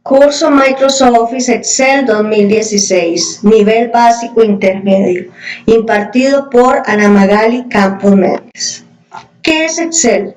Curso Microsoft Office Excel 2016, nivel básico intermedio, impartido por Ana Magali Campos Méndez. ¿Qué es Excel?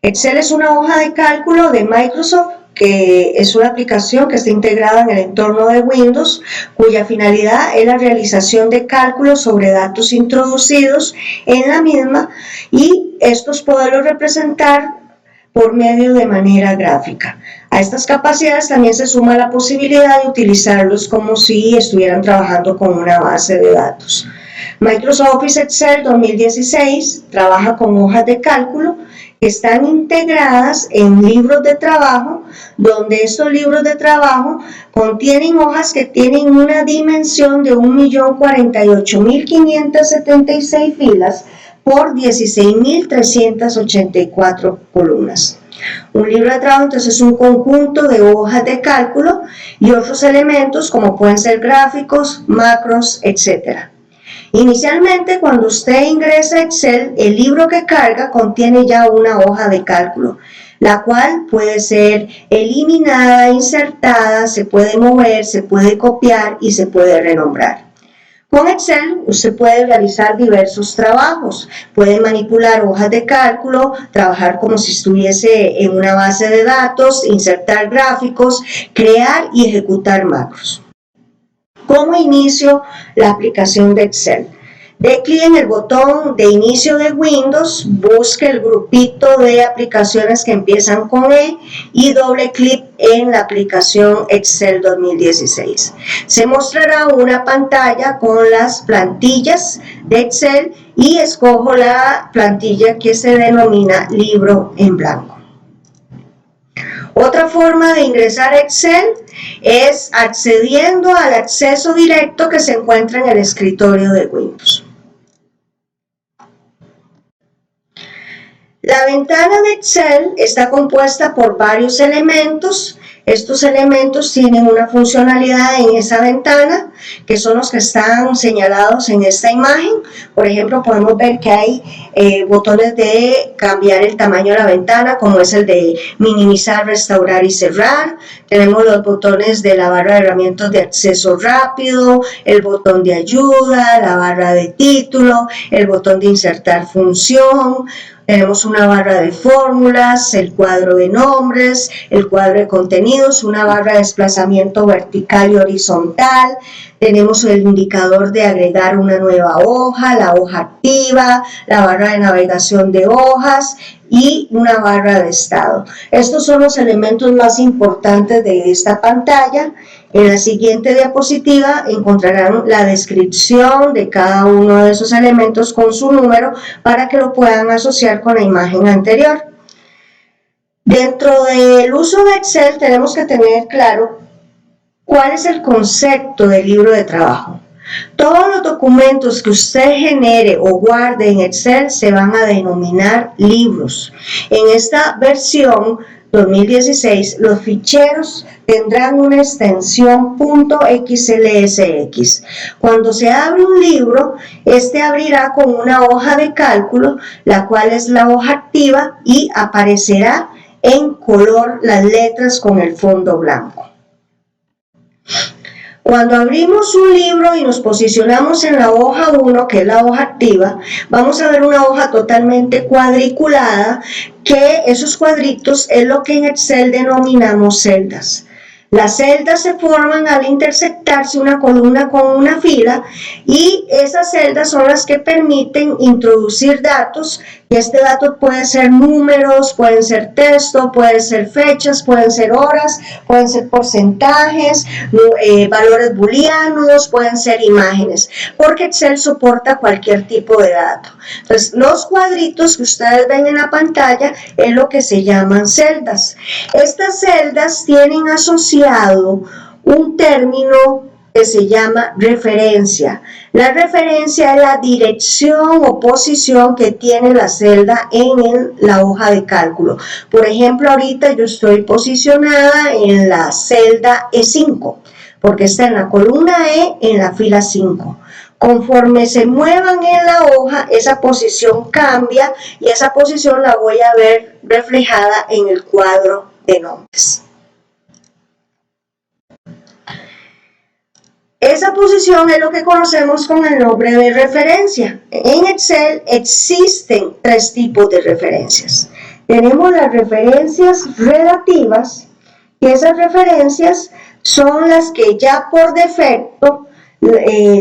Excel es una hoja de cálculo de Microsoft que es una aplicación que está integrada en el entorno de Windows, cuya finalidad es la realización de cálculos sobre datos introducidos en la misma y estos poderlos representar por medio de manera gráfica. A estas capacidades también se suma la posibilidad de utilizarlos como si estuvieran trabajando con una base de datos. Microsoft Office Excel 2016 trabaja con hojas de cálculo que están integradas en libros de trabajo, donde estos libros de trabajo contienen hojas que tienen una dimensión de 1.048.576 filas por 16.384 columnas. Un libro de trabajo entonces es un conjunto de hojas de cálculo y otros elementos como pueden ser gráficos, macros, etc. Inicialmente, cuando usted ingresa a Excel, el libro que carga contiene ya una hoja de cálculo, la cual puede ser eliminada, insertada, se puede mover, se puede copiar y se puede renombrar. Con Excel usted puede realizar diversos trabajos, puede manipular hojas de cálculo, trabajar como si estuviese en una base de datos, insertar gráficos, crear y ejecutar macros. ¿Cómo inicio la aplicación de Excel? Dé clic en el botón de inicio de Windows, busque el grupito de aplicaciones que empiezan con E y doble clic en la aplicación Excel 2016. Se mostrará una pantalla con las plantillas de Excel y escojo la plantilla que se denomina libro en blanco. Otra forma de ingresar a Excel es accediendo al acceso directo que se encuentra en el escritorio de Windows. La ventana de Excel está compuesta por varios elementos. Estos elementos tienen una funcionalidad en esa ventana, que son los que están señalados en esta imagen. Por ejemplo, podemos ver que hay botones de cambiar el tamaño de la ventana, como es el de minimizar, restaurar y cerrar. Tenemos los botones de la barra de herramientas de acceso rápido, el botón de ayuda, la barra de título, el botón de insertar función. Tenemos una barra de fórmulas, el cuadro de nombres, el cuadro de contenidos, una barra de desplazamiento vertical y horizontal. Tenemos el indicador de agregar una nueva hoja, la hoja activa, la barra de navegación de hojas y una barra de estado. Estos son los elementos más importantes de esta pantalla. En la siguiente diapositiva encontrarán la descripción de cada uno de esos elementos con su número para que lo puedan asociar con la imagen anterior. Dentro del uso de Excel tenemos que tener claro cuál es el concepto del libro de trabajo. Todos los documentos que usted genere o guarde en Excel se van a denominar libros. En esta versión 2016, los ficheros tendrán una extensión .xlsx. Cuando se abre un libro, este abrirá con una hoja de cálculo, la cual es la hoja activa y aparecerá en color las letras con el fondo blanco. Cuando abrimos un libro y nos posicionamos en la hoja 1, que es la hoja activa, vamos a ver una hoja totalmente cuadriculada, que esos cuadritos es lo que en Excel denominamos celdas. Las celdas se forman al intersectarse una columna con una fila y esas celdas son las que permiten introducir datos. Y este dato puede ser números, pueden ser texto, pueden ser fechas, pueden ser horas, pueden ser porcentajes, valores booleanos, pueden ser imágenes, porque Excel soporta cualquier tipo de dato. Entonces, los cuadritos que ustedes ven en la pantalla es lo que se llaman celdas. Estas celdas tienen asociado un término que se llama referencia. La referencia es la dirección o posición que tiene la celda en la hoja de cálculo. Por ejemplo, ahorita yo estoy posicionada en la celda E5, porque está en la columna E en la fila 5. Conforme se muevan en la hoja, esa posición cambia y esa posición la voy a ver reflejada en el cuadro de nombres. Esa posición es lo que conocemos con el nombre de referencia. En Excel existen tres tipos de referencias. Tenemos las referencias relativas, y esas referencias son las que ya por defecto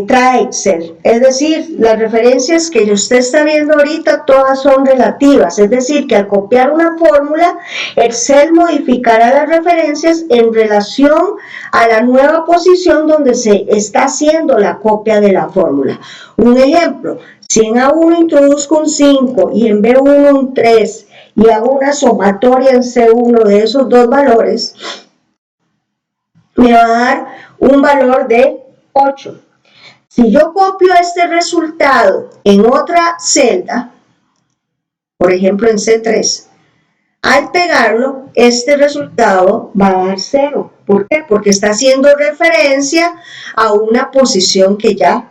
trae Excel. Es decir, las referencias que usted está viendo ahorita todas son relativas, es decir, que al copiar una fórmula, Excel modificará las referencias en relación a la nueva posición donde se está haciendo la copia de la fórmula. Un ejemplo, si en A1 introduzco un 5 y en B1 un 3 y hago una sumatoria en C1 de esos dos valores, me va a dar un valor de 8. Si yo copio este resultado en otra celda, por ejemplo en C3, al pegarlo, este resultado va a dar 0. ¿Por qué? Porque está haciendo referencia a una posición que ya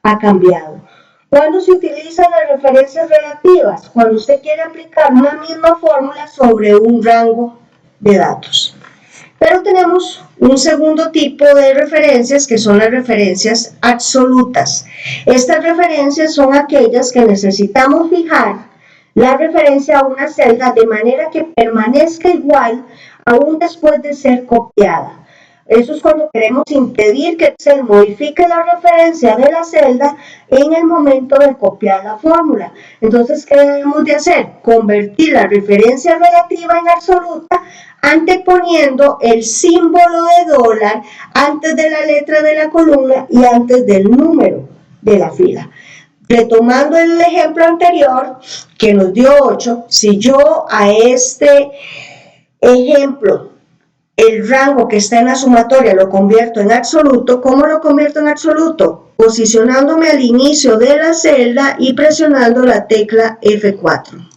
ha cambiado. ¿Cuándo se utilizan las referencias relativas? Cuando usted quiere aplicar una misma fórmula sobre un rango de datos. Pero tenemos un segundo tipo de referencias que son las referencias absolutas. Estas referencias son aquellas que necesitamos fijar la referencia a una celda de manera que permanezca igual aún después de ser copiada. Eso es cuando queremos impedir que Excel modifique la referencia de la celda en el momento de copiar la fórmula. Entonces, ¿qué debemos de hacer? Convertir la referencia relativa en absoluta anteponiendo el símbolo de dólar antes de la letra de la columna y antes del número de la fila. Retomando el ejemplo anterior que nos dio 8, si yo a este ejemplo el rango que está en la sumatoria lo convierto en absoluto, ¿cómo lo convierto en absoluto? Posicionándome al inicio de la celda y presionando la tecla F4.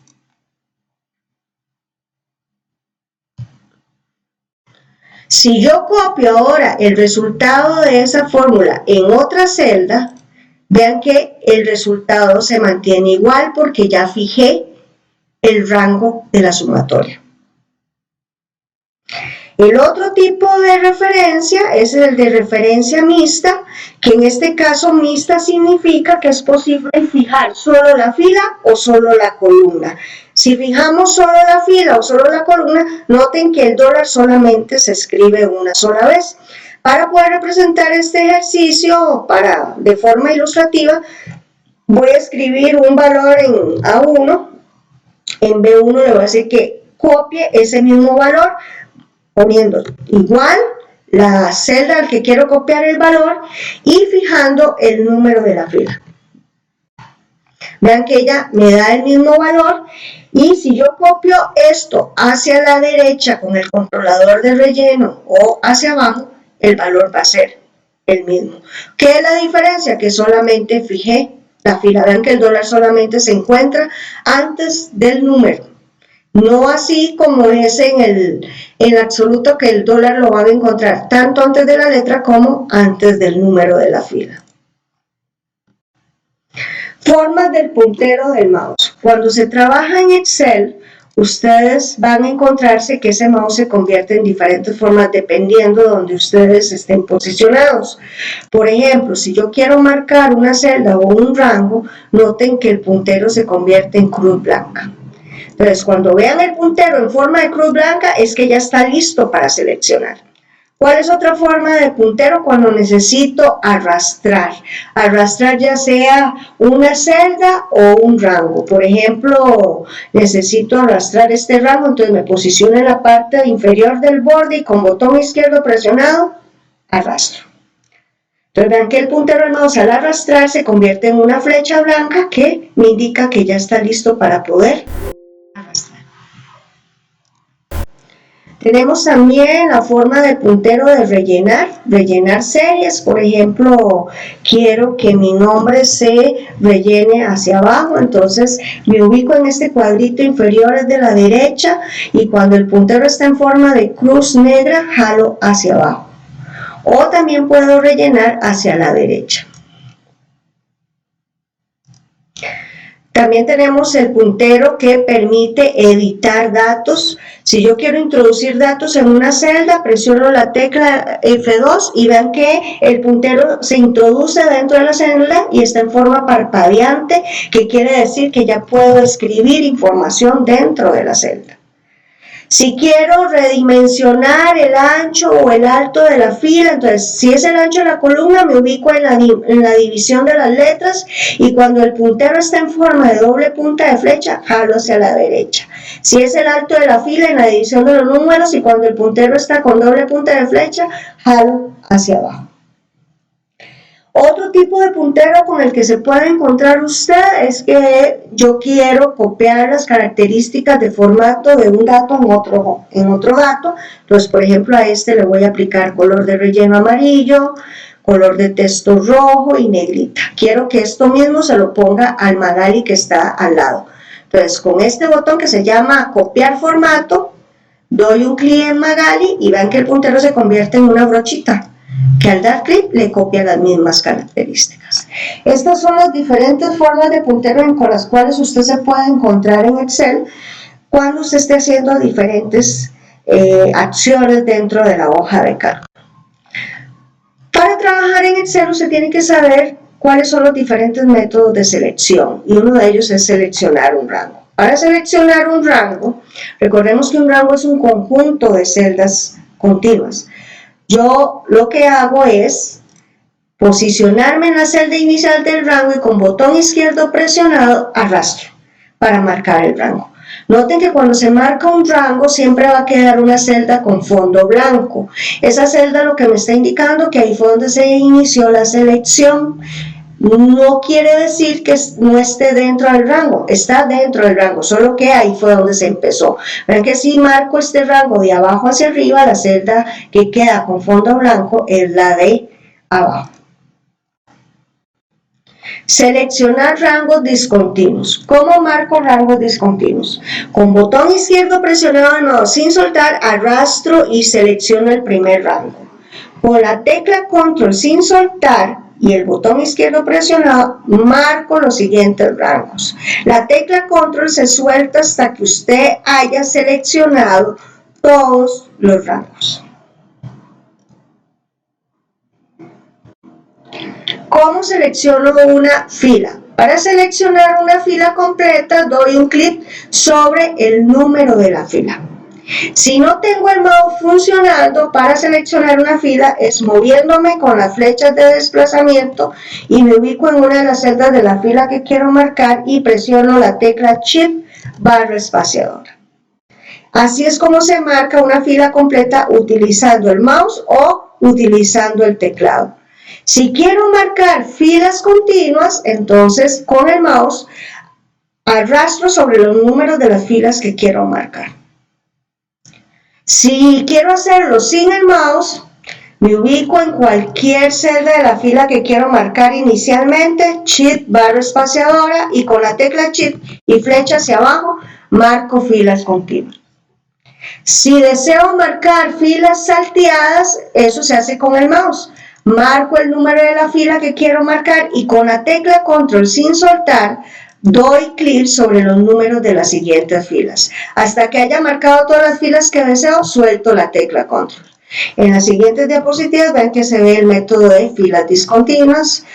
Si yo copio ahora el resultado de esa fórmula en otra celda, vean que el resultado se mantiene igual porque ya fijé el rango de la sumatoria. El otro tipo de referencia es el de referencia mixta, que en este caso mixta significa que es posible fijar solo la fila o solo la columna. Si fijamos solo la fila o solo la columna, noten que el dólar solamente se escribe una sola vez. Para poder representar este ejercicio de forma ilustrativa, voy a escribir un valor en A1, en B1 le voy a decir que copie ese mismo valor, poniendo igual la celda al que quiero copiar el valor y fijando el número de la fila. Vean que ella me da el mismo valor y si yo copio esto hacia la derecha con el controlador de relleno o hacia abajo, el valor va a ser el mismo. ¿Qué es la diferencia? Que solamente fijé la fila. Vean que el dólar solamente se encuentra antes del número. No así como es en absoluto, que el dólar lo van a encontrar tanto antes de la letra como antes del número de la fila. Formas del puntero del mouse. Cuando se trabaja en Excel, ustedes van a encontrarse que ese mouse se convierte en diferentes formas dependiendo de donde ustedes estén posicionados. Por ejemplo, si yo quiero marcar una celda o un rango, noten que el puntero se convierte en cruz blanca. Entonces, cuando vean el puntero en forma de cruz blanca, es que ya está listo para seleccionar. ¿Cuál es otra forma de puntero? Cuando necesito arrastrar. Arrastrar ya sea una celda o un rango. Por ejemplo, necesito arrastrar este rango, entonces me posiciono en la parte inferior del borde y con botón izquierdo presionado, arrastro. Entonces vean que el puntero del mouse al arrastrar se convierte en una flecha blanca que me indica que ya está listo para poder arrastrar. Tenemos también la forma del puntero de rellenar series. Por ejemplo, quiero que mi nombre se rellene hacia abajo, entonces me ubico en este cuadrito inferior de la derecha y cuando el puntero está en forma de cruz negra, jalo hacia abajo. O también puedo rellenar hacia la derecha. También tenemos el puntero que permite editar datos. Si yo quiero introducir datos en una celda, presiono la tecla F2 y vean que el puntero se introduce dentro de la celda y está en forma parpadeante, que quiere decir que ya puedo escribir información dentro de la celda. Si quiero redimensionar el ancho o el alto de la fila, entonces si es el ancho de la columna me ubico en la división de las letras y cuando el puntero está en forma de doble punta de flecha, jalo hacia la derecha. Si es el alto de la fila en la división de los números y cuando el puntero está con doble punta de flecha, jalo hacia abajo. Otro tipo de puntero con el que se puede encontrar usted es que yo quiero copiar las características de formato de un dato en otro dato. Entonces, por ejemplo, a este le voy a aplicar color de relleno amarillo, color de texto rojo y negrita. Quiero que esto mismo se lo ponga al Magali que está al lado. Entonces, con este botón que se llama copiar formato, doy un clic en Magali y vean que el puntero se convierte en una brochita, que al dar clic le copia las mismas características. Estas son las diferentes formas de puntero con las cuales usted se puede encontrar en Excel cuando usted esté haciendo diferentes acciones dentro de la hoja de cálculo. Para trabajar en Excel usted tiene que saber cuáles son los diferentes métodos de selección y uno de ellos es seleccionar un rango. Para seleccionar un rango, recordemos que un rango es un conjunto de celdas continuas. Yo lo que hago es posicionarme en la celda inicial del rango y con botón izquierdo presionado arrastro para marcar el rango. Noten que cuando se marca un rango siempre va a quedar una celda con fondo blanco. Esa celda lo que me está indicando que ahí fue donde se inició la selección. No quiere decir que no esté dentro del rango, está dentro del rango, solo que ahí fue donde se empezó. Ven que si marco este rango de abajo hacia arriba, la celda que queda con fondo blanco es la de abajo. Seleccionar rangos discontinuos. ¿Cómo marco rangos discontinuos? Con botón izquierdo presionado de nuevo sin soltar, arrastro y selecciono el primer rango. Con la tecla control sin soltar y el botón izquierdo presionado, marco los siguientes rangos. La tecla control se suelta hasta que usted haya seleccionado todos los rangos. ¿Cómo selecciono una fila? Para seleccionar una fila completa, doy un clic sobre el número de la fila. Si no tengo el mouse funcionando, para seleccionar una fila es moviéndome con las flechas de desplazamiento y me ubico en una de las celdas de la fila que quiero marcar y presiono la tecla Shift barra espaciadora. Así es como se marca una fila completa utilizando el mouse o utilizando el teclado. Si quiero marcar filas continuas, entonces con el mouse arrastro sobre los números de las filas que quiero marcar. Si quiero hacerlo sin el mouse, me ubico en cualquier celda de la fila que quiero marcar inicialmente, Shift barra espaciadora y con la tecla Shift y flecha hacia abajo, marco filas continuas. Si deseo marcar filas salteadas, eso se hace con el mouse. Marco el número de la fila que quiero marcar y con la tecla control sin soltar, doy clic sobre los números de las siguientes filas. Hasta que haya marcado todas las filas que deseo, suelto la tecla control. En las siguientes diapositivas ven que se ve el método de filas discontinuas.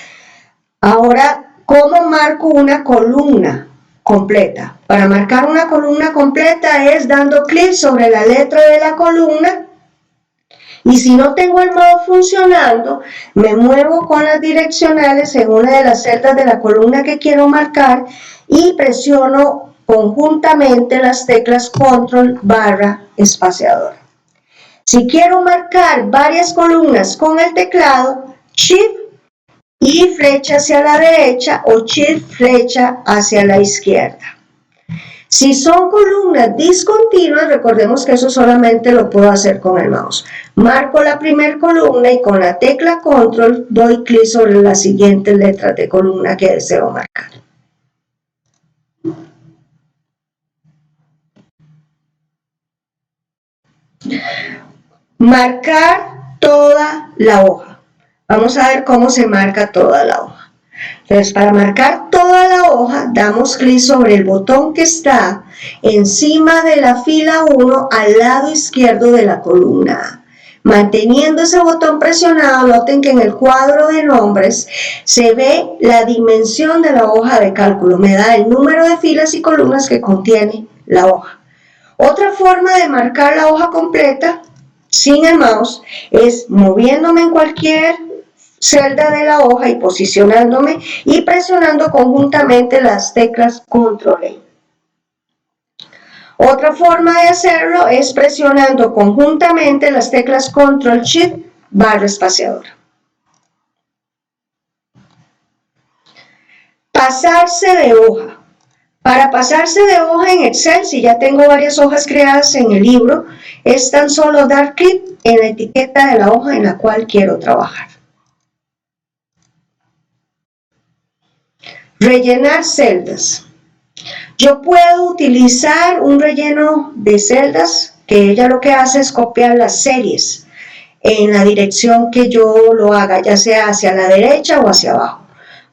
Ahora, ¿cómo marco una columna completa? Para marcar una columna completa es dando clic sobre la letra de la columna. Y si no tengo el modo funcionando, me muevo con las direccionales en una de las celdas de la columna que quiero marcar y presiono conjuntamente las teclas control barra espaciadora. Si quiero marcar varias columnas con el teclado, Shift y flecha hacia la derecha o Shift flecha hacia la izquierda. Si son columnas discontinuas, recordemos que eso solamente lo puedo hacer con el mouse. Marco la primera columna y con la tecla control doy clic sobre las siguientes letras de columna que deseo marcar. Marcar toda la hoja. Vamos a ver cómo se marca toda la hoja. Entonces, para marcar toda la la hoja, damos clic sobre el botón que está encima de la fila 1 al lado izquierdo de la columna. Manteniendo ese botón presionado, noten que en el cuadro de nombres se ve la dimensión de la hoja de cálculo. Me da el número de filas y columnas que contiene la hoja. Otra forma de marcar la hoja completa sin el mouse es moviéndome en cualquier celda de la hoja y posicionándome y presionando conjuntamente las teclas Control E. Otra forma de hacerlo es presionando conjuntamente las teclas Control Shift barra espaciadora. Pasarse de hoja. Para pasarse de hoja en Excel, si ya tengo varias hojas creadas en el libro, es tan solo dar clic en la etiqueta de la hoja en la cual quiero trabajar. Rellenar celdas. Yo puedo utilizar un relleno de celdas que ella lo que hace es copiar las series en la dirección que yo lo haga, ya sea hacia la derecha o hacia abajo.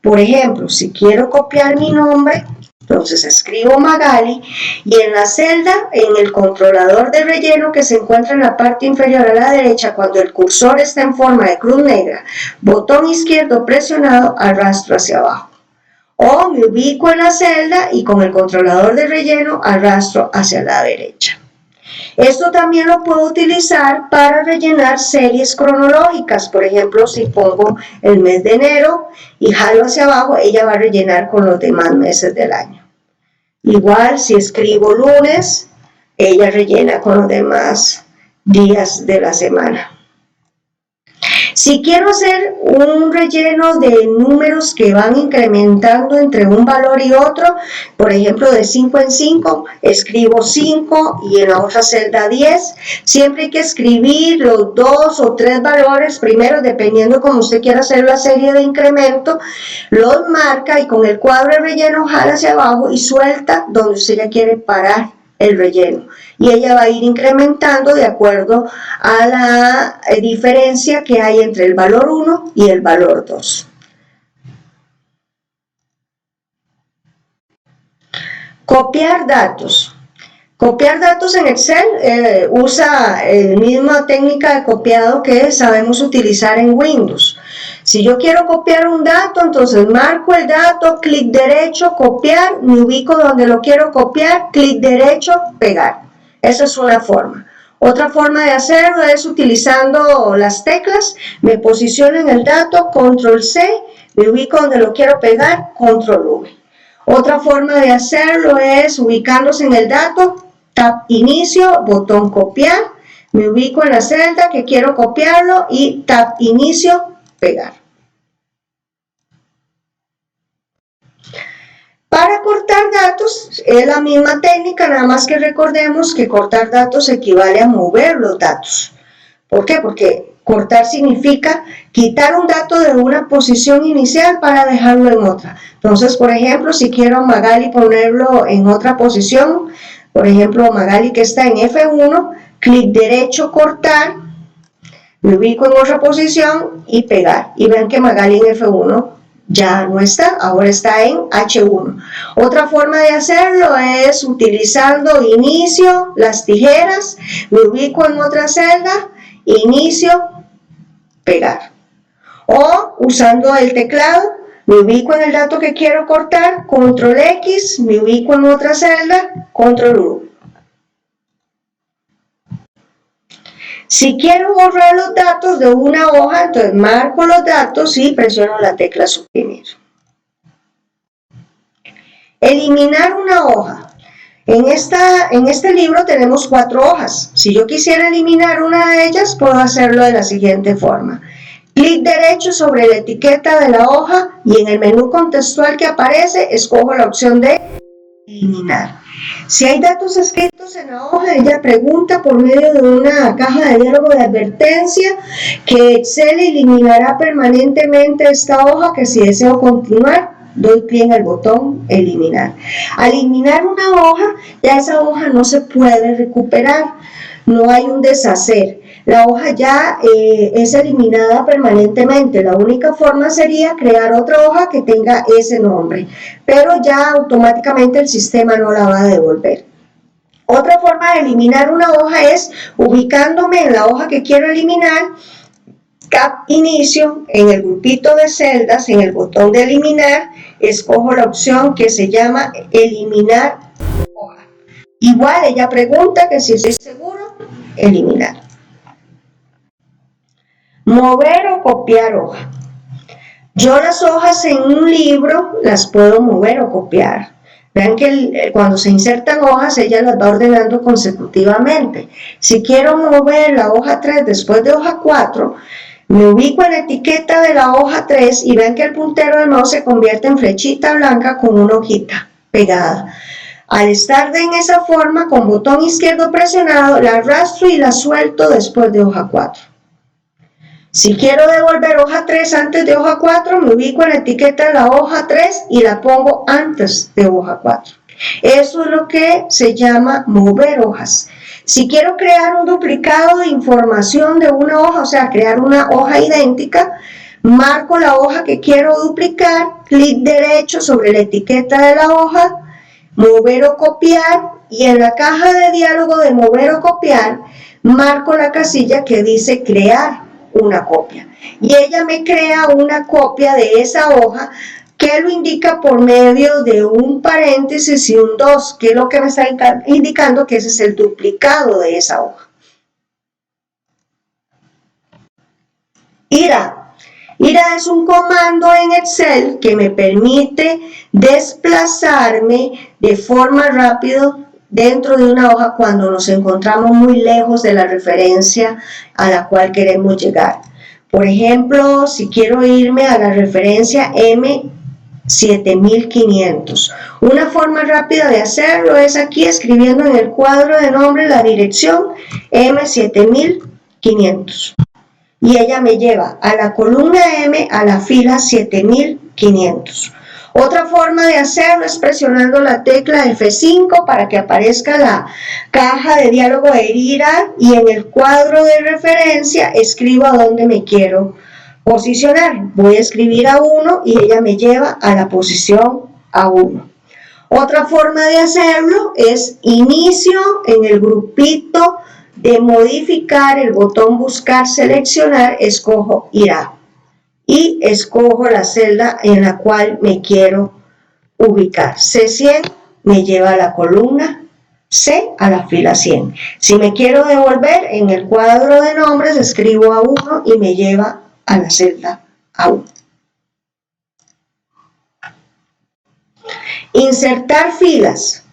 Por ejemplo, si quiero copiar mi nombre, entonces escribo Magali y en la celda, en el controlador de relleno que se encuentra en la parte inferior a la derecha, cuando el cursor está en forma de cruz negra, botón izquierdo presionado, arrastro hacia abajo. O me ubico en la celda y con el controlador de relleno arrastro hacia la derecha. Esto también lo puedo utilizar para rellenar series cronológicas. Por ejemplo, si pongo el mes de enero y jalo hacia abajo, ella va a rellenar con los demás meses del año. Igual, si escribo lunes, ella rellena con los demás días de la semana. Si quiero hacer un relleno de números que van incrementando entre un valor y otro, por ejemplo de 5 en 5, escribo 5 y en la otra celda 10. Siempre hay que escribir los 2 o 3 valores primero, dependiendo como usted quiera hacer la serie de incremento, los marca y con el cuadro de relleno jala hacia abajo y suelta donde usted ya quiere parar el relleno. Y ella va a ir incrementando de acuerdo a la diferencia que hay entre el valor 1 y el valor 2. Copiar datos. Copiar datos en Excel usa la misma técnica de copiado que sabemos utilizar en Windows. Si yo quiero copiar un dato, entonces marco el dato, clic derecho, copiar, me ubico donde lo quiero copiar, clic derecho, pegar. Esa es una forma. Otra forma de hacerlo es utilizando las teclas, me posiciono en el dato, control C, me ubico donde lo quiero pegar, control V. Otra forma de hacerlo es ubicándose en el dato, tab inicio, botón copiar, me ubico en la celda que quiero copiarlo y tab inicio, pegar. Para cortar datos es la misma técnica, nada más que recordemos que cortar datos equivale a mover los datos. ¿Por qué? Porque cortar significa quitar un dato de una posición inicial para dejarlo en otra. Entonces, por ejemplo, si quiero a Magali ponerlo en otra posición, por ejemplo, Magali que está en F1, clic derecho, cortar, me ubico en otra posición y pegar. Y ven que Magali en F1 ya no está, ahora está en H1. Otra forma de hacerlo es utilizando inicio, las tijeras, me ubico en otra celda, inicio, pegar. O usando el teclado, me ubico en el dato que quiero cortar, control X, me ubico en otra celda, control U. Si quiero borrar los datos de una hoja, entonces marco los datos y presiono la tecla suprimir. Eliminar una hoja. En este libro tenemos 4 hojas. Si yo quisiera eliminar una de ellas, puedo hacerlo de la siguiente forma. Clic derecho sobre la etiqueta de la hoja y en el menú contextual que aparece, escojo la opción de eliminar. Si hay datos escritos en la hoja, ella pregunta por medio de una caja de diálogo de advertencia que Excel eliminará permanentemente esta hoja, que si deseo continuar, doy clic en el botón eliminar. Al eliminar una hoja, ya esa hoja no se puede recuperar. no hay un deshacer. La hoja ya es eliminada permanentemente. La única forma sería crear otra hoja que tenga ese nombre, pero ya automáticamente el sistema no la va a devolver. Otra forma de eliminar una hoja es ubicándome en la hoja que quiero eliminar, Tab Inicio, en el grupito de celdas, en el botón de eliminar, escojo la opción que se llama eliminar hoja. Igual ella pregunta que si estoy seguro, eliminar. Mover o copiar hoja. Yo las hojas en un libro las puedo mover o copiar. Vean que cuando se insertan hojas, ella las va ordenando consecutivamente. Si quiero mover la hoja 3 después de hoja 4, me ubico en la etiqueta de la hoja 3 y vean que el puntero del mouse se convierte en flechita blanca con una hojita pegada. Al estar en esa forma, con botón izquierdo presionado, la arrastro y la suelto después de hoja 4. Si quiero devolver hoja 3 antes de hoja 4, me ubico en la etiqueta de la hoja 3 y la pongo antes de hoja 4. Eso es lo que se llama mover hojas. Si quiero crear un duplicado de información de una hoja, o sea, crear una hoja idéntica, marco la hoja que quiero duplicar, clic derecho sobre la etiqueta de la hoja, mover o copiar, y en la caja de diálogo de mover o copiar, marco la casilla que dice crear una copia. Y ella me crea una copia de esa hoja que lo indica por medio de un paréntesis y un 2, que es lo que me está indicando que ese es el duplicado de esa hoja. IRA. IRA es un comando en Excel que me permite desplazarme de forma rápida dentro de una hoja cuando nos encontramos muy lejos de la referencia a la cual queremos llegar. Por ejemplo, si quiero irme a la referencia M7500, una forma rápida de hacerlo es aquí escribiendo en el cuadro de nombre la dirección M7500. Y ella me lleva a la columna M a la fila 7500. Otra forma de hacerlo es presionando la tecla F5 para que aparezca la caja de diálogo de IRA y en el cuadro de referencia escribo a dónde me quiero posicionar. Voy a escribir A1 y ella me lleva a la posición A1. Otra forma de hacerlo es inicio en el grupito de modificar, el botón buscar, seleccionar, escojo IRA y escojo la celda en la cual me quiero ubicar. C100 me lleva a la columna C a la fila 100. Si me quiero devolver, en el cuadro de nombres escribo A1 y me lleva a la celda A1. Insertar filas.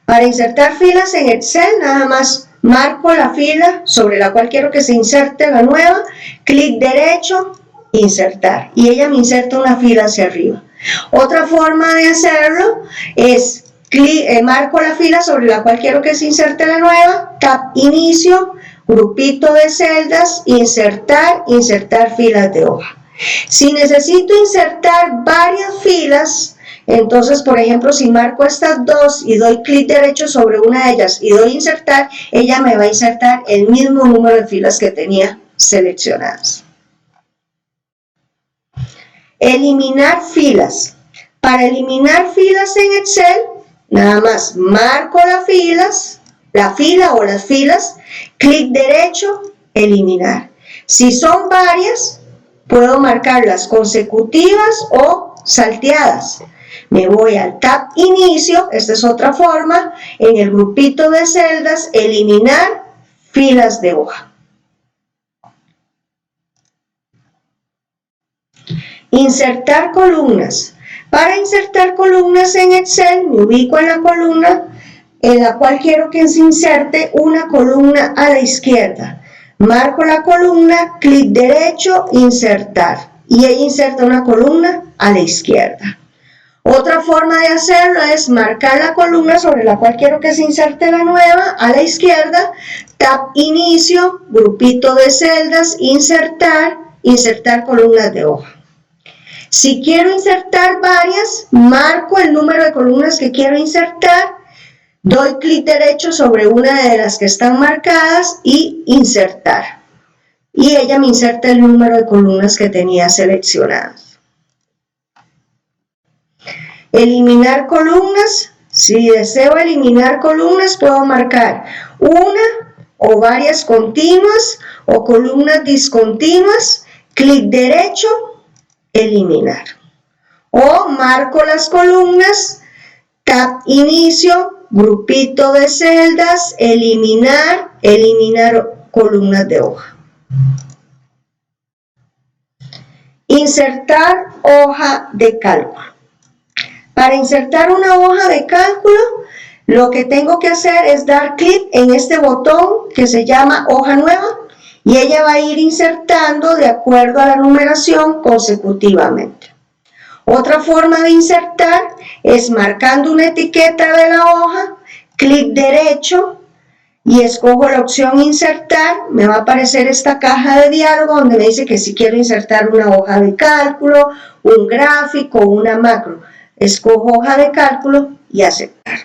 Para insertar filas en Excel, nada más marco la fila sobre la cual quiero que se inserte la nueva, clic derecho, insertar, y ella me inserta una fila hacia arriba. Otra forma de hacerlo es marco la fila sobre la cual quiero que se inserte la nueva, tab inicio, grupito de celdas, insertar, insertar filas de hoja. Si necesito insertar varias filas, entonces, por ejemplo, si marco estas dos y doy clic derecho sobre una de ellas y doy insertar, ella me va a insertar el mismo número de filas que tenía seleccionadas. Eliminar filas. Para eliminar filas en Excel, nada más marco la fila o las filas, clic derecho, eliminar. Si son varias, puedo marcarlas consecutivas o salteadas. Me voy al tab inicio, esta es otra forma, en el grupito de celdas, eliminar filas de hoja. Insertar columnas. Para insertar columnas en Excel, me ubico en la columna en la cual quiero que se inserte una columna a la izquierda. Marco la columna, clic derecho, insertar. Y ella inserta una columna a la izquierda. Otra forma de hacerlo es marcar la columna sobre la cual quiero que se inserte la nueva a la izquierda, tab inicio, grupito de celdas, insertar, insertar columnas de hoja. Si quiero insertar varias, marco el número de columnas que quiero insertar, Doy clic derecho sobre una de las que están marcadas y insertar. Y ella me inserta el número de columnas que tenía seleccionadas. Eliminar columnas. Si deseo eliminar columnas, puedo marcar una o varias continuas o columnas discontinuas. Clic derecho, eliminar. O marco las columnas, tab inicio, grupito de celdas, eliminar columnas de hoja. Insertar hoja de cálculo. Para insertar una hoja de cálculo, lo que tengo que hacer es dar clic en este botón que se llama hoja nueva y ella va a ir insertando de acuerdo a la numeración consecutivamente. Otra forma de insertar es marcando una etiqueta de la hoja, clic derecho y escojo la opción insertar. Me va a aparecer esta caja de diálogo donde me dice que si quiero insertar una hoja de cálculo, un gráfico, una macro. Escojo hoja de cálculo y aceptar.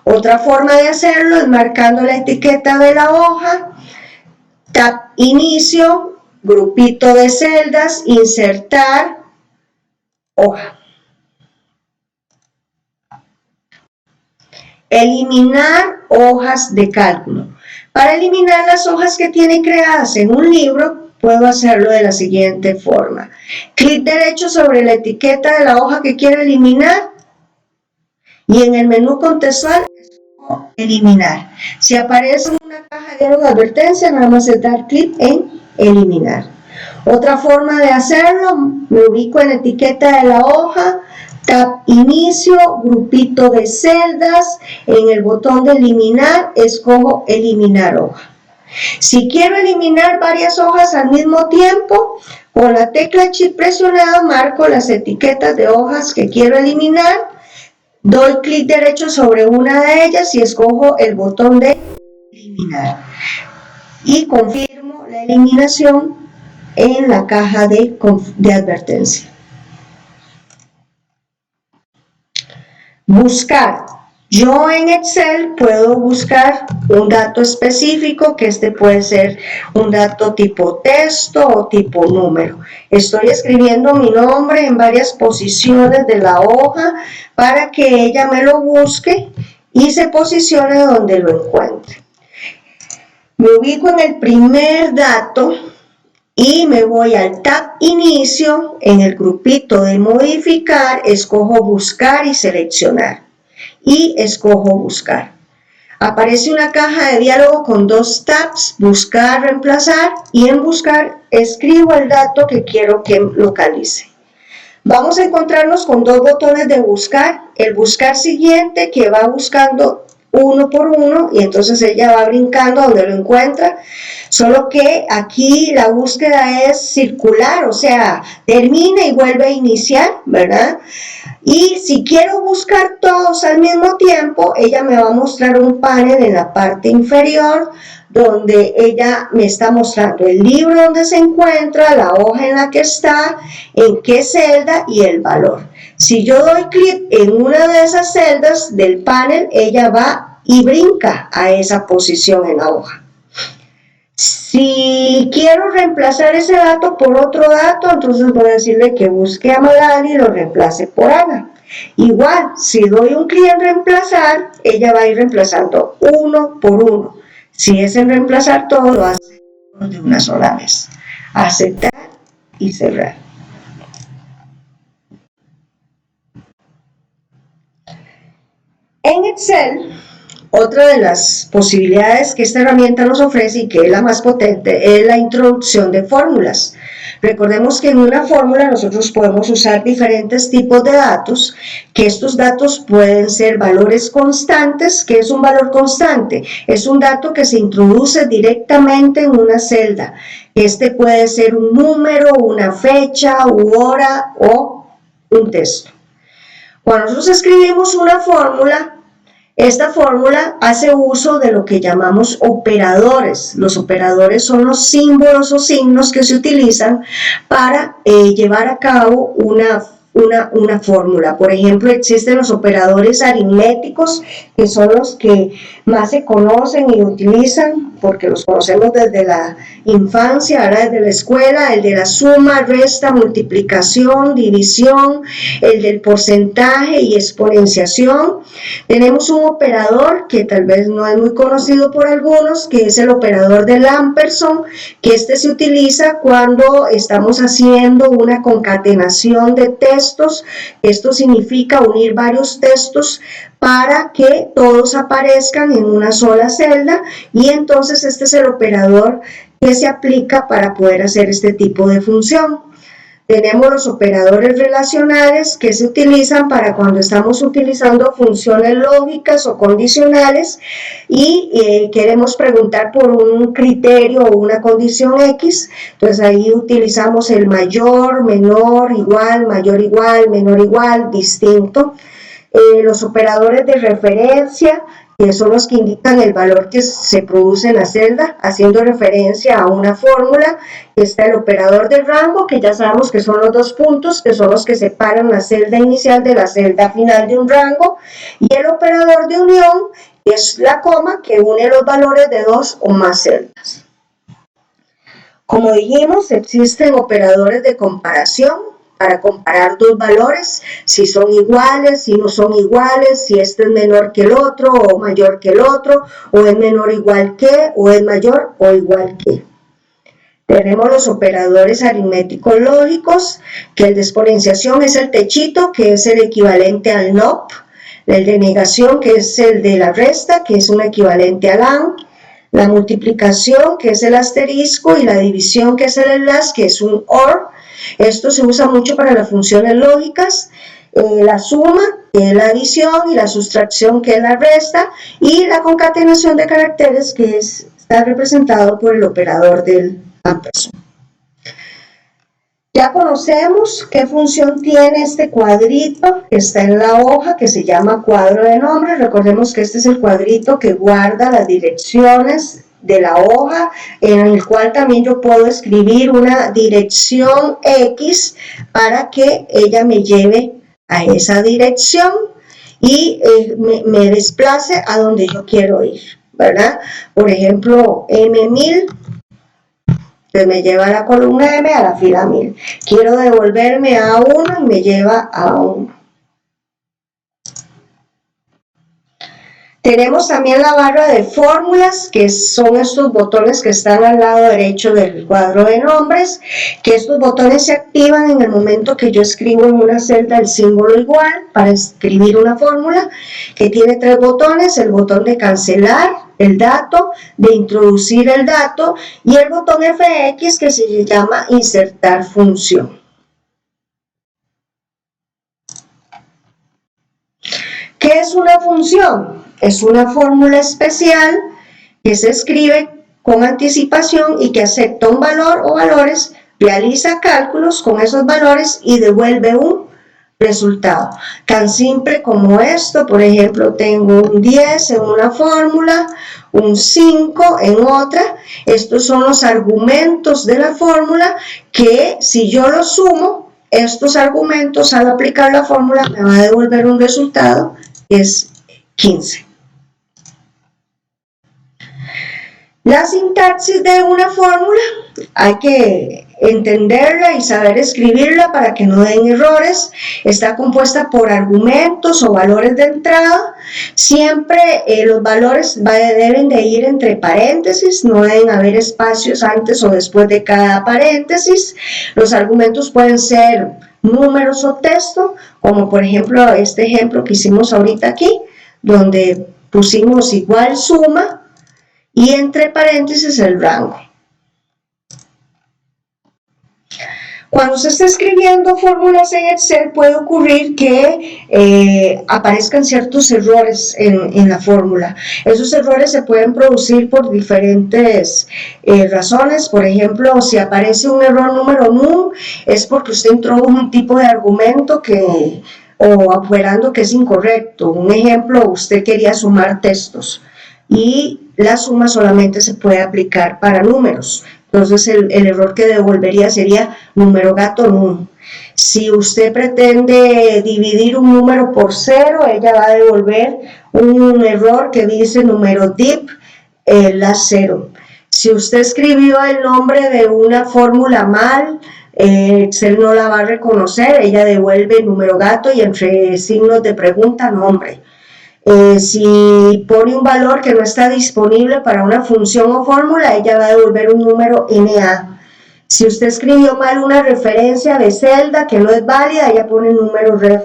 Otra forma de hacerlo es marcando la etiqueta de la hoja, tab inicio, grupito de celdas, insertar, hoja. Eliminar hojas de cálculo. Para eliminar las hojas que tiene creadas en un libro, puedo hacerlo de la siguiente forma. Clic derecho sobre la etiqueta de la hoja que quiero eliminar y en el menú contextual eliminar. Si aparece una caja de advertencia, nada más es dar clic en eliminar. Otra forma de hacerlo, me ubico en la etiqueta de la hoja, tab inicio, grupito de celdas, en el botón de eliminar, escojo eliminar hoja. Si quiero eliminar varias hojas al mismo tiempo, con la tecla Shift presionada marco las etiquetas de hojas que quiero eliminar, doy clic derecho sobre una de ellas y escojo el botón de eliminar y confirmo la eliminación en la caja de advertencia. Buscar. Yo en Excel puedo buscar un dato específico, que puede ser un dato tipo texto o tipo número. Estoy escribiendo mi nombre en varias posiciones de la hoja para que ella me lo busque y se posicione donde lo encuentre. Me ubico en el primer dato y me voy al tab inicio, en el grupito de modificar, escojo buscar y seleccionar. Y escojo buscar. Aparece una caja de diálogo con dos tabs, buscar, reemplazar, y en buscar escribo el dato que quiero que localice. Vamos a encontrarnos con dos botones de buscar, el buscar siguiente que va buscando uno por uno y entonces ella va brincando donde lo encuentra, solo que aquí la búsqueda es circular, o sea, termina y vuelve a iniciar, ¿verdad? Y si quiero buscar todos al mismo tiempo, ella me va a mostrar un panel en la parte inferior donde ella me está mostrando el libro donde se encuentra, la hoja en la que está, en qué celda y el valor. Si yo doy clic en una de esas celdas del panel, ella va y brinca a esa posición en la hoja. Si quiero reemplazar ese dato por otro dato, entonces voy a decirle que busque a Magali y lo reemplace por Ana. Igual, si doy un clic en reemplazar, ella va a ir reemplazando uno por uno. Si es en reemplazar todo, lo hace de una sola vez. Aceptar y cerrar. En Excel, otra de las posibilidades que esta herramienta nos ofrece y que es la más potente es la introducción de fórmulas. Recordemos que en una fórmula nosotros podemos usar diferentes tipos de datos, que estos datos pueden ser valores constantes. ¿Qué es un valor constante? Es un dato que se introduce directamente en una celda. Puede ser un número, una fecha, u hora o un texto. Cuando nosotros escribimos una fórmula, esta fórmula hace uso de lo que llamamos operadores. Los operadores son los símbolos o signos que se utilizan para llevar a cabo una una fórmula. Por ejemplo, existen los operadores aritméticos, que son los que más se conocen y utilizan, porque los conocemos desde la infancia, ahora desde la escuela, el de la suma, resta, multiplicación, división, el del porcentaje y exponenciación. Tenemos un operador que tal vez no es muy conocido por algunos, que es el operador del ampersand, que este se utiliza cuando estamos haciendo una concatenación de textos. Esto significa unir varios textos para que todos aparezcan en una sola celda, y entonces este es el operador que se aplica para poder hacer este tipo de función. Tenemos los operadores relacionales, que se utilizan para cuando estamos utilizando funciones lógicas o condicionales y queremos preguntar por un criterio o una condición X. Entonces ahí utilizamos el mayor, menor, igual, mayor, igual, menor, igual, distinto. Los operadores de referencia, que son los que indican el valor que se produce en la celda, haciendo referencia a una fórmula. Está el operador de rango, que ya sabemos que son los dos puntos, que son los que separan la celda inicial de la celda final de un rango, y el operador de unión, que es la coma, que une los valores de dos o más celdas. Como dijimos, existen operadores de comparación, para comparar dos valores, si son iguales, si no son iguales, si este es menor que el otro o mayor que el otro, o es menor o igual que, o es mayor o igual que. Tenemos los operadores aritméticos lógicos, que el de exponenciación es el techito, que es el equivalente al NOP, el de negación, que es el de la resta, que es un equivalente al AND, la multiplicación, que es el asterisco, y la división, que es el enlace, que es un OR. Esto se usa mucho para las funciones lógicas, la suma, que es la adición, y la sustracción, que es la resta, y la concatenación de caracteres, que está representado por el operador del ampersand. Ya conocemos qué función tiene este cuadrito que está en la hoja, que se llama cuadro de nombres. Recordemos que este es el cuadrito que guarda las direcciones de la hoja, en el cual también yo puedo escribir una dirección X para que ella me lleve a esa dirección y me desplace a donde yo quiero ir, ¿verdad? Por ejemplo, M1000, que me lleva a la columna M, a la fila 1000. Quiero devolverme a 1 y me lleva a 1. Tenemos también la barra de fórmulas, que son estos botones que están al lado derecho del cuadro de nombres, que estos botones se activan en el momento que yo escribo en una celda el símbolo igual para escribir una fórmula, que tiene 3 botones: el botón de cancelar el dato, de introducir el dato, y el botón FX, que se llama insertar función. ¿Qué es una función? Es una fórmula especial que se escribe con anticipación y que acepta un valor o valores, realiza cálculos con esos valores y devuelve un resultado. Tan simple como esto. Por ejemplo, tengo un 10 en una fórmula, un 5 en otra. Estos son los argumentos de la fórmula, que si yo los sumo, estos argumentos al aplicar la fórmula me va a devolver un resultado que es 15. La sintaxis de una fórmula hay que entenderla y saber escribirla para que no den errores. Está compuesta por argumentos o valores de entrada. Siempre los valores deben de ir entre paréntesis, no deben haber espacios antes o después de cada paréntesis. Los argumentos pueden ser números o texto, como por ejemplo este ejemplo que hicimos ahorita aquí, donde pusimos igual suma y entre paréntesis el rango. Cuando se está escribiendo fórmulas en Excel, puede ocurrir que aparezcan ciertos errores en la fórmula. Esos errores se pueden producir por diferentes razones. Por ejemplo, si aparece un error número num, es porque usted introdujo un tipo de argumento o operando que es incorrecto. Un ejemplo, usted quería sumar textos y la suma solamente se puede aplicar para números. Entonces el error que devolvería sería número gato num. Si usted pretende dividir un número por 0, ella va a devolver un error que dice número DIP, la 0. Si usted escribió el nombre de una fórmula mal, Excel no la va a reconocer, ella devuelve el número gato y entre signos de pregunta nombre. Si pone un valor que no está disponible para una función o fórmula, ella va a devolver un número NA. Si usted escribió mal una referencia de celda que no es válida, ella pone el número ref.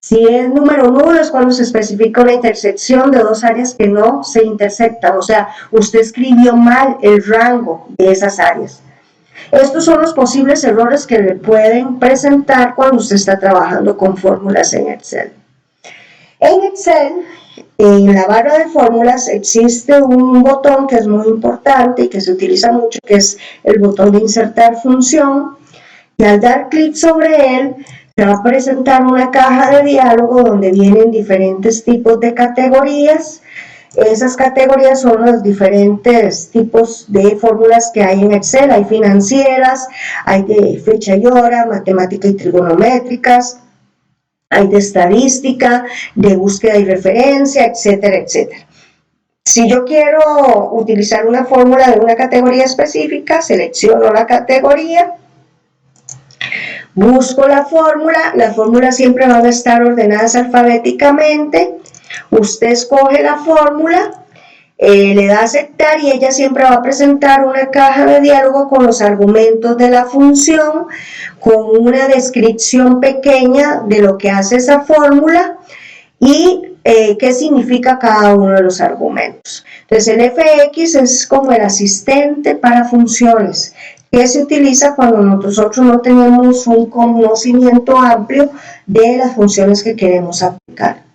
Si es número nulo es cuando se especifica una intersección de dos áreas que no se intersectan, o sea, usted escribió mal el rango de esas áreas. Estos son los posibles errores que le pueden presentar cuando usted está trabajando con fórmulas en Excel. En Excel, en la barra de fórmulas existe un botón que es muy importante y que se utiliza mucho, que es el botón de insertar función, y al dar clic sobre él se va a presentar una caja de diálogo donde vienen diferentes tipos de categorías. Esas categorías son los diferentes tipos de fórmulas que hay en Excel. Hay financieras, hay de fecha y hora, matemática y trigonométricas, hay de estadística, de búsqueda y referencia, etcétera, etcétera. Si yo quiero utilizar una fórmula de una categoría específica, selecciono la categoría, busco la fórmula. Las fórmulas siempre van a estar ordenadas alfabéticamente. Usted escoge la fórmula, le da a aceptar y ella siempre va a presentar una caja de diálogo con los argumentos de la función, con una descripción pequeña de lo que hace esa fórmula y qué significa cada uno de los argumentos. Entonces el FX es como el asistente para funciones que se utiliza cuando nosotros no tenemos un conocimiento amplio de las funciones que queremos aplicar.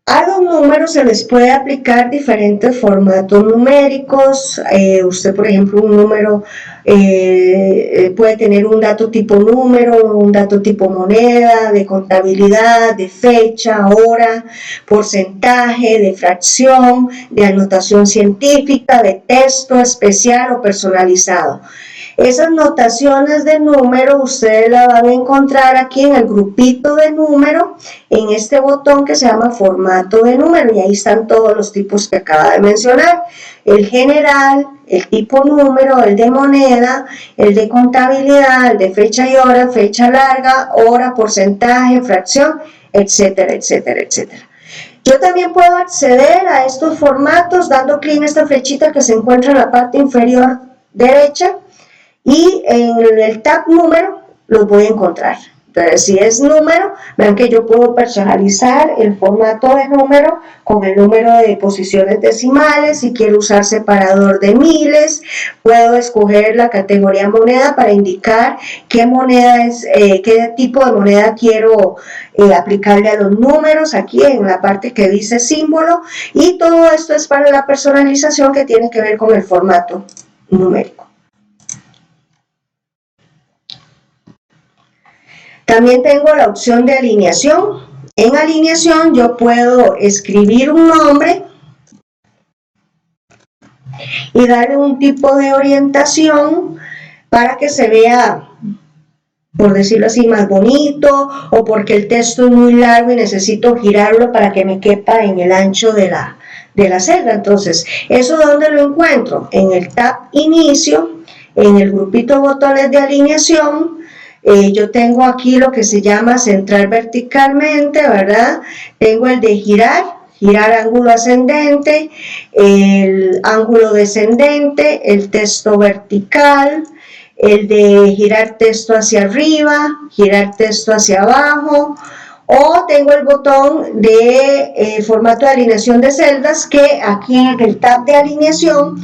A los números se les puede aplicar diferentes formatos numéricos. Usted, por ejemplo, un número puede tener un dato tipo número, un dato tipo moneda, de contabilidad, de fecha, hora, porcentaje, de fracción, de anotación científica, de texto especial o personalizado. Esas notaciones de número ustedes las van a encontrar aquí en el grupito de número, en este botón que se llama formato de número, y ahí están todos los tipos que acaba de mencionar: el general, el tipo número, el de moneda, el de contabilidad, el de fecha y hora, fecha larga, hora, porcentaje, fracción, etcétera, etcétera, etcétera. Yo también puedo acceder a estos formatos dando clic en esta flechita que se encuentra en la parte inferior derecha, y en el tab número los voy a encontrar. Entonces, si es número, vean que yo puedo personalizar el formato de número con el número de posiciones decimales. Si quiero usar separador de miles, puedo escoger la categoría moneda para indicar qué moneda es, qué tipo de moneda quiero aplicarle a los números, aquí en la parte que dice símbolo, y todo esto es para la personalización que tiene que ver con el formato numérico. También tengo la opción de alineación. En alineación yo puedo escribir un nombre y darle un tipo de orientación para que se vea, por decirlo así, más bonito, o porque el texto es muy largo y necesito girarlo para que me quepa en el ancho de la celda. Entonces, ¿eso dónde lo encuentro? En el tab inicio, en el grupito botones de alineación. Yo tengo aquí lo que se llama centrar verticalmente, ¿verdad? Tengo el de girar ángulo ascendente, el ángulo descendente, el texto vertical, el de girar texto hacia arriba, girar texto hacia abajo, o tengo el botón de formato de alineación de celdas, que aquí en el tab de alineación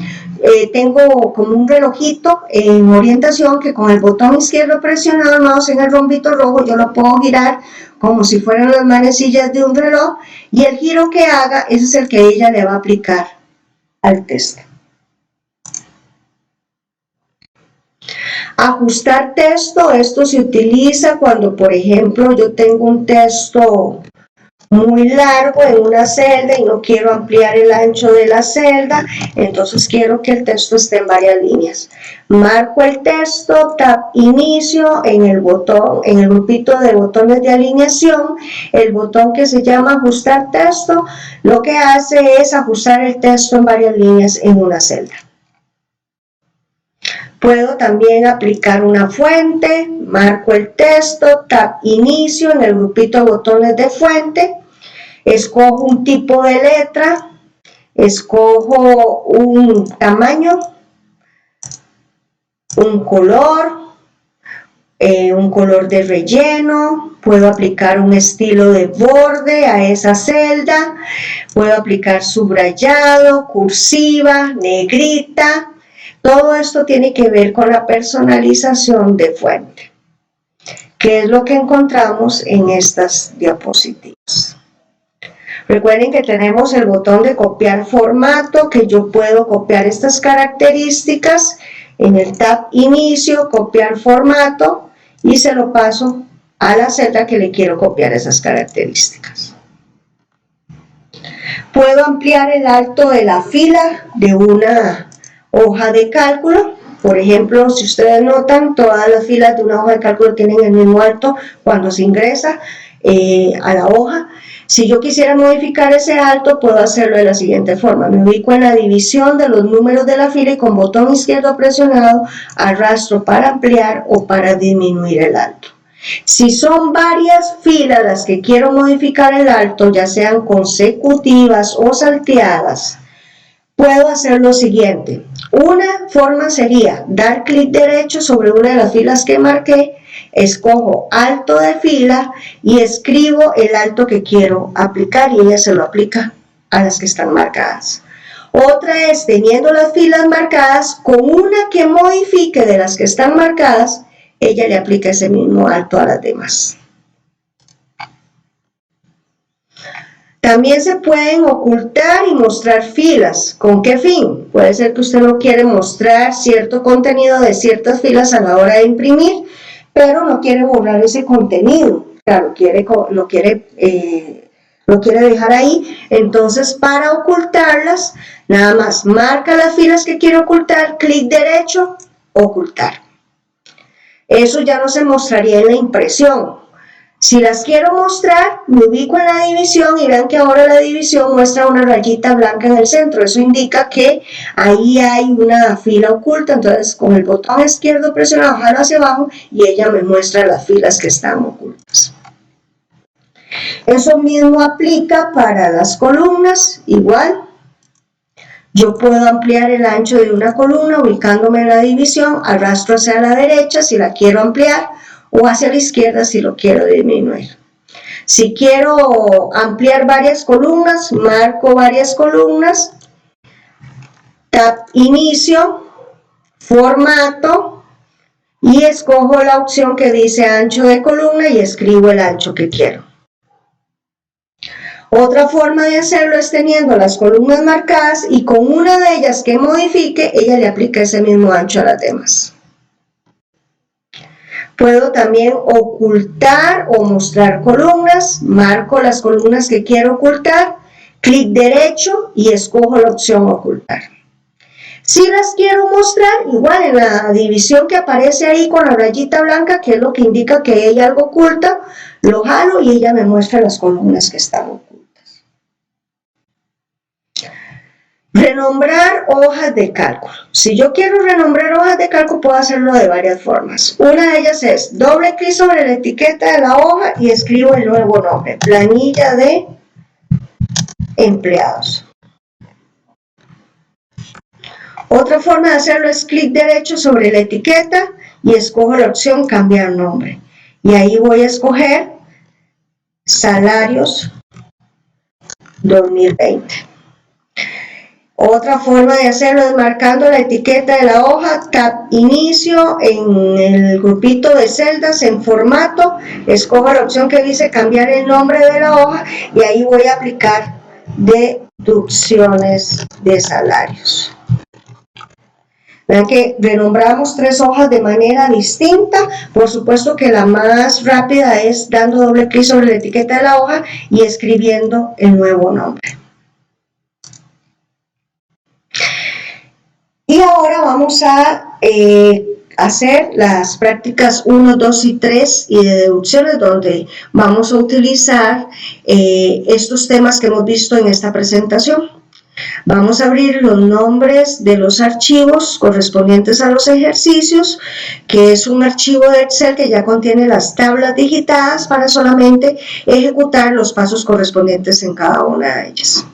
tengo como un relojito en orientación que con el botón izquierdo presionado, el mouse en el rombito rojo, yo lo puedo girar como si fueran las manecillas de un reloj, y el giro que haga, ese es el que ella le va a aplicar al texto. Ajustar texto, esto se utiliza cuando, por ejemplo, yo tengo un texto muy largo en una celda y no quiero ampliar el ancho de la celda, entonces quiero que el texto esté en varias líneas. Marco el texto, tab inicio en el botón, en el grupito de botones de alineación, el botón que se llama ajustar texto, lo que hace es ajustar el texto en varias líneas en una celda. Puedo también aplicar una fuente, marco el texto, tab inicio en el grupito de botones de fuente, escojo un tipo de letra, escojo un tamaño, un color de relleno, puedo aplicar un estilo de borde a esa celda, puedo aplicar subrayado, cursiva, negrita. Todo esto tiene que ver con la personalización de fuente, que es lo que encontramos en estas diapositivas. Recuerden que tenemos el botón de copiar formato, que yo puedo copiar estas características en el tab inicio, copiar formato, y se lo paso a la celda que le quiero copiar esas características. Puedo ampliar el alto de la fila de una hoja de cálculo. Por ejemplo, si ustedes notan, todas las filas de una hoja de cálculo tienen el mismo alto cuando se ingresa a la hoja. Si yo quisiera modificar ese alto, puedo hacerlo de la siguiente forma. Me ubico en la división de los números de la fila y con botón izquierdo presionado arrastro para ampliar o para disminuir el alto. Si son varias filas las que quiero modificar el alto, ya sean consecutivas o salteadas, puedo hacer lo siguiente. Una forma sería dar clic derecho sobre una de las filas que marqué, escojo alto de fila y escribo el alto que quiero aplicar y ella se lo aplica a las que están marcadas. Otra es, teniendo las filas marcadas, con una que modifique de las que están marcadas, ella le aplica ese mismo alto a las demás. También se pueden ocultar y mostrar filas. ¿Con qué fin? Puede ser que usted no quiere mostrar cierto contenido de ciertas filas a la hora de imprimir, pero no quiere borrar ese contenido. Claro, lo quiere dejar ahí. Entonces, para ocultarlas, nada más marca las filas que quiere ocultar, clic derecho, ocultar. Eso ya no se mostraría en la impresión. Si las quiero mostrar, me ubico en la división y vean que ahora la división muestra una rayita blanca en el centro. Eso indica que ahí hay una fila oculta. Entonces, con el botón izquierdo presionado, jalo hacia abajo y ella me muestra las filas que están ocultas. Eso mismo aplica para las columnas, igual. Yo puedo ampliar el ancho de una columna ubicándome en la división, arrastro hacia la derecha si la quiero ampliar, o hacia la izquierda si lo quiero disminuir. Si quiero ampliar varias columnas, marco varias columnas, tab inicio, formato y escojo la opción que dice ancho de columna y escribo el ancho que quiero. Otra forma de hacerlo es teniendo las columnas marcadas y con una de ellas que modifique, ella le aplica ese mismo ancho a las demás. Puedo también ocultar o mostrar columnas, marco las columnas que quiero ocultar, clic derecho y escojo la opción ocultar. Si las quiero mostrar, igual en la división que aparece ahí con la rayita blanca, que es lo que indica que hay algo oculta, lo jalo y ella me muestra las columnas que están ocultas. Renombrar hojas de cálculo. Si yo quiero renombrar hojas de cálculo, puedo hacerlo de varias formas. Una de ellas es doble clic sobre la etiqueta de la hoja y escribo el nuevo nombre, planilla de empleados. Otra forma de hacerlo es clic derecho sobre la etiqueta y escojo la opción cambiar nombre. Y ahí voy a escoger salarios 2020. Otra forma de hacerlo es marcando la etiqueta de la hoja, tab inicio, en el grupito de celdas, en formato, escojo la opción que dice cambiar el nombre de la hoja y ahí voy a aplicar deducciones de salarios. Vean que renombramos 3 hojas de manera distinta. Por supuesto que la más rápida es dando doble clic sobre la etiqueta de la hoja y escribiendo el nuevo nombre. Y ahora vamos a hacer las prácticas 1, 2 y 3 y de deducciones, donde vamos a utilizar estos temas que hemos visto en esta presentación. Vamos a abrir los nombres de los archivos correspondientes a los ejercicios, que es un archivo de Excel que ya contiene las tablas digitadas para solamente ejecutar los pasos correspondientes en cada una de ellas.